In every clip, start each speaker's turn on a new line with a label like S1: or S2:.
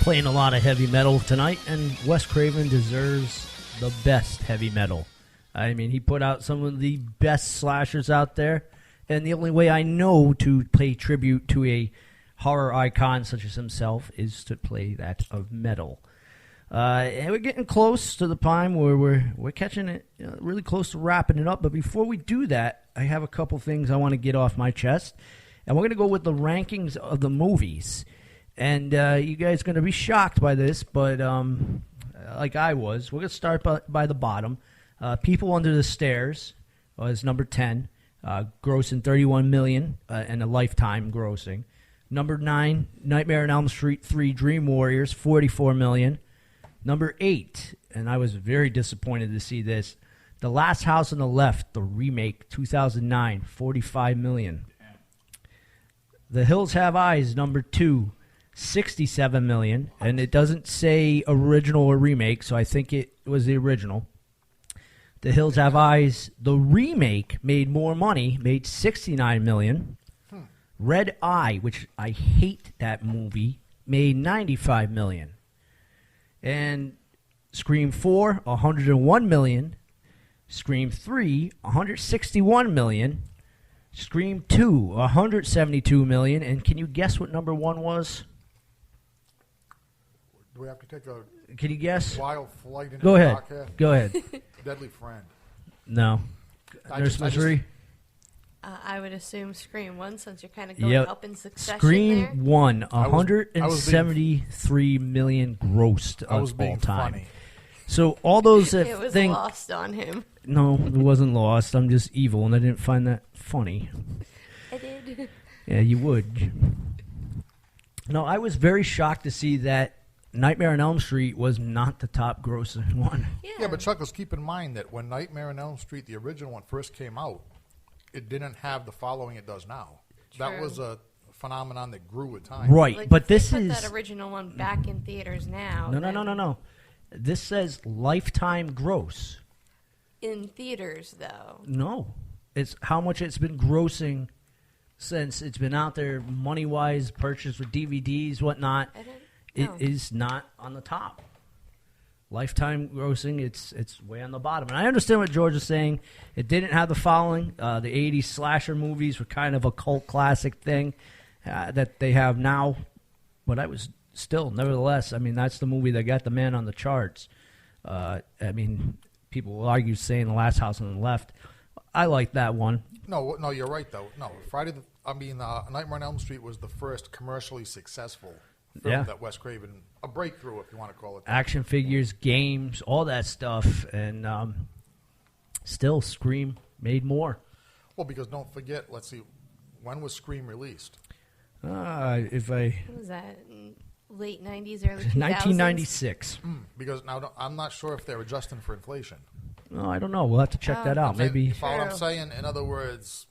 S1: playing a lot of heavy metal tonight, and Wes Craven deserves the best heavy metal. I mean, he put out some of the best slashers out there, and the only way I know to pay tribute to a horror icon such as himself is to play that of metal. And we're getting close to the time where we're catching it, really close to wrapping it up. But before we do that, I have a couple things I want to get off my chest. And we're going to go with the rankings of the movies. And you guys are going to be shocked by this, but like I was, we're going to start by the bottom. People Under the Stairs was number 10, grossing $31 million and a lifetime grossing. Number 9, Nightmare on Elm Street 3 Dream Warriors, $44 million. Number 8, and I was very disappointed to see this, The Last House on the Left, the remake, 2009, $45 million. The Hills Have Eyes, number 2, $67 million, and it doesn't say original or remake, so I think it was the original. The Hills Have Eyes, the remake, made more money, made $69 million. Red Eye, which I hate that movie, made $95 million. And Scream 4, $101 million. Scream 3, $161 million. Scream 2, $172 million. And can you guess what number 1 was?
S2: Do we have to take a
S1: Can you guess?
S2: wild flight into
S1: Go
S2: the
S1: ahead.
S2: dark here?
S1: Go ahead.
S2: Deadly Friend.
S1: No.
S2: I
S1: Nurse
S2: just-
S1: Misery?
S3: I would assume Scream 1, since you're kind of going
S1: Yep.
S3: up in succession
S1: Scream
S3: there.
S1: 1,
S2: I was
S1: $173 million grossed
S2: I was
S1: of
S2: being
S1: all time.
S2: funny.
S1: So all those that
S3: It was
S1: think...
S3: lost on him.
S1: No, it wasn't lost. I'm just evil, and I didn't find that funny.
S3: I did.
S1: Yeah, you would. No, I was very shocked to see that Nightmare on Elm Street was not the top grossing one.
S2: Yeah, but Chuckles, keep in mind that when Nightmare on Elm Street, the original one, first came out, it didn't have the following it does now. That
S3: True.
S2: was a phenomenon that grew with time.
S1: Right,
S3: Like,
S1: but
S3: if they
S1: this
S3: put
S1: is...
S3: that original one back in theaters now.
S1: No. This says lifetime gross.
S3: In theaters, though.
S1: No. It's how much it's been grossing since it's been out there money-wise, purchased with DVDs, whatnot.
S3: I didn't
S1: It
S3: know.
S1: is not on the top. Lifetime grossing, it's way on the bottom. And I understand what George is saying. It didn't have the following. The 80s slasher movies were kind of a cult classic thing that they have now. But I was still, nevertheless, I mean, that's the movie that got the man on the charts. I mean, people will argue saying The Last House on the Left. I like that one.
S2: No, you're right, though. No, Nightmare on Elm Street was the first commercially successful film that Wes Craven, a breakthrough, if you want to call it that.
S1: Action figures, games, all that stuff. And still, Scream made more.
S2: Well, because don't forget, let's see, when was Scream released?
S3: What was that? In late 90s, early 2000s?
S1: 1996.
S2: Because now I'm not sure if they're adjusting for inflation.
S1: No, I don't know. We'll have to check that out. Maybe.
S2: You follow what I'm saying? In other words,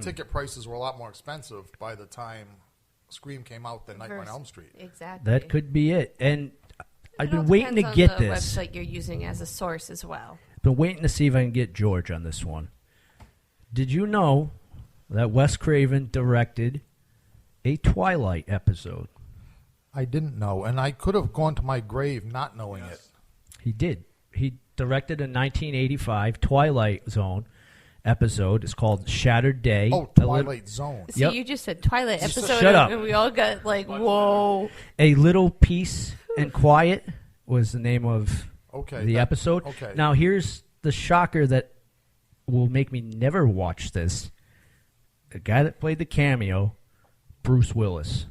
S2: ticket prices were a lot more expensive by the time Scream came out than Nightmare on Elm Street.
S3: Exactly.
S1: That could be it. And I've
S3: It
S1: been
S3: all
S1: waiting to
S3: depends
S1: get
S3: on the
S1: this.
S3: website you're using as a source as well.
S1: Been waiting to see if I can get George on this one. Did you know that Wes Craven directed a Twilight episode?
S2: I didn't know, and I could have gone to my grave not knowing it.
S1: He did. He directed a 1985 Twilight Zone episode. It's called Shattered Day.
S2: Oh, Twilight Zone.
S3: See,
S1: Yep.
S3: you just said Twilight episode,
S1: Shut up.
S3: and we all got like, whoa.
S1: A Little Peace and Quiet was the name of the episode.
S2: Okay.
S1: Now, here's the shocker that will make me never watch this. The guy that played the cameo, Bruce Willis.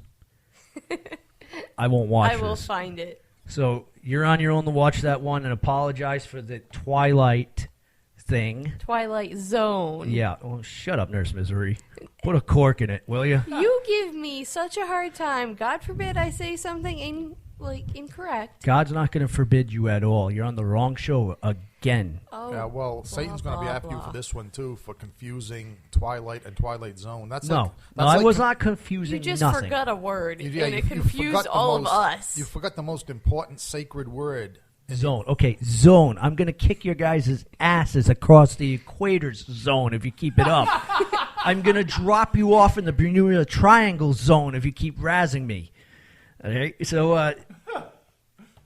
S1: I won't watch
S3: I will
S1: this.
S3: find it.
S1: So you're on your own to watch that one and apologize for the Twilight thing.
S3: Twilight Zone.
S1: Yeah. Oh, shut up, Nurse Misery. Put a cork in it, will you?
S3: You give me such a hard time. God forbid I say something incorrect.
S1: God's not going to forbid you at all. You're on the wrong show again.
S3: Oh,
S2: Yeah, well, Satan's going to be
S3: blah,
S2: after you
S3: blah.
S2: for this one, too, for confusing Twilight and Twilight Zone. That's
S1: No.
S2: like,
S1: No,
S2: that's
S1: I
S2: like
S1: was not confusing
S3: You just
S1: nothing.
S3: forgot a word,
S2: Yeah,
S3: and
S2: you-
S3: it
S2: you
S3: confused
S2: forgot the
S3: all
S2: most-
S3: of us.
S2: You forgot the most important sacred word.
S1: Zone. Okay, zone. I'm going to kick your guys' asses across the equator's zone if you keep it up. I'm going to drop you off in the Bermuda Triangle zone if you keep razzing me. All right? So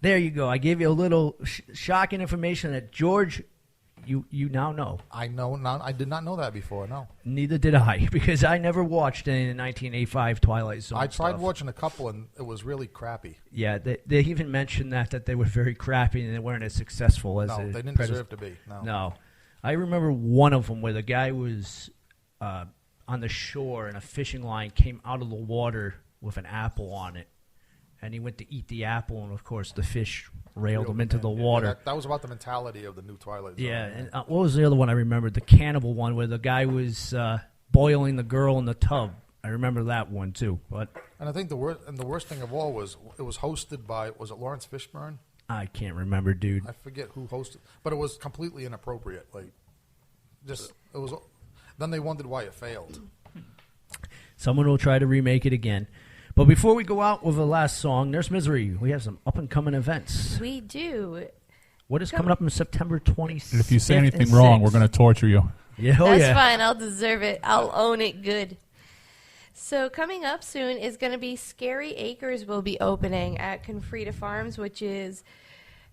S1: There you go. I gave you a little shocking information that George, you now know.
S2: I know. I did not know that before. No.
S1: Neither did I, because I never watched any of the 1985 Twilight Zone
S2: I tried
S1: stuff.
S2: watching a couple, and it was really crappy.
S1: Yeah, they even mentioned that they were very crappy and they weren't as successful as
S2: No, they didn't deserve to be.
S1: No. I remember one of them where the guy was on the shore and a fishing line came out of the water with an apple on it. And he went to eat the apple, and, of course, the fish railed him into the water.
S2: Yeah, that was about the mentality of the new Twilight Zone.
S1: Yeah, and what was the other one I remembered? The cannibal one where the guy was boiling the girl in the tub. I remember that one, too.
S2: And I think the worst thing of all was it was hosted by, was it Lawrence Fishburne?
S1: I can't remember, dude.
S2: I forget who hosted, but it was completely inappropriate. Then they wondered why it failed.
S1: Someone will try to remake it again. But before we go out with the last song, Nurse Misery, we have some up-and-coming events.
S3: We do.
S1: What is coming up on September 26th?
S4: And if you say anything wrong, we're going to torture you.
S1: Yeah,
S3: That's fine. I'll deserve it. I'll own it good. So coming up soon is going to be Scary Acres will be opening at Confreda Farms, which is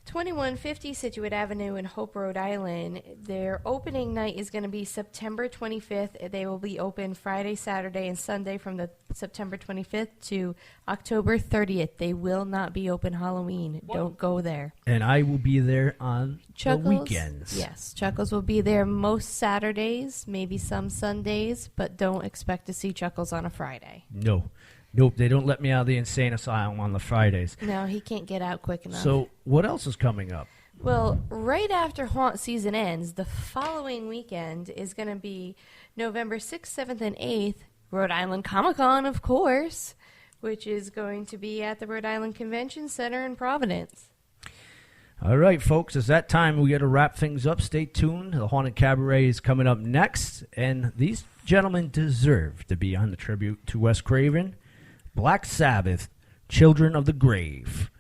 S3: 2150 Situate Avenue in Hope, Rhode Island. Their opening night is going to be September 25th. They will be open Friday, Saturday, and Sunday from the September 25th to October 30th. They will not be open Halloween. What? Don't go there.
S1: And I will be there on
S3: Chuckles,
S1: the weekends.
S3: Yes, Chuckles will be there most Saturdays, maybe some Sundays, but don't expect to see Chuckles on a Friday.
S1: Nope, they don't let me out of the insane asylum on the Fridays.
S3: No, he can't get out quick enough.
S1: So what else is coming up?
S3: Well, right after Haunt season ends, the following weekend is going to be November 6th, 7th, and 8th, Rhode Island Comic-Con, of course, which is going to be at the Rhode Island Convention Center in Providence.
S1: All right, folks, it's that time. We got to wrap things up. Stay tuned. The Haunted Cabaret is coming up next, and these gentlemen deserve to be on the tribute to Wes Craven. Black Sabbath, Children of the Grave.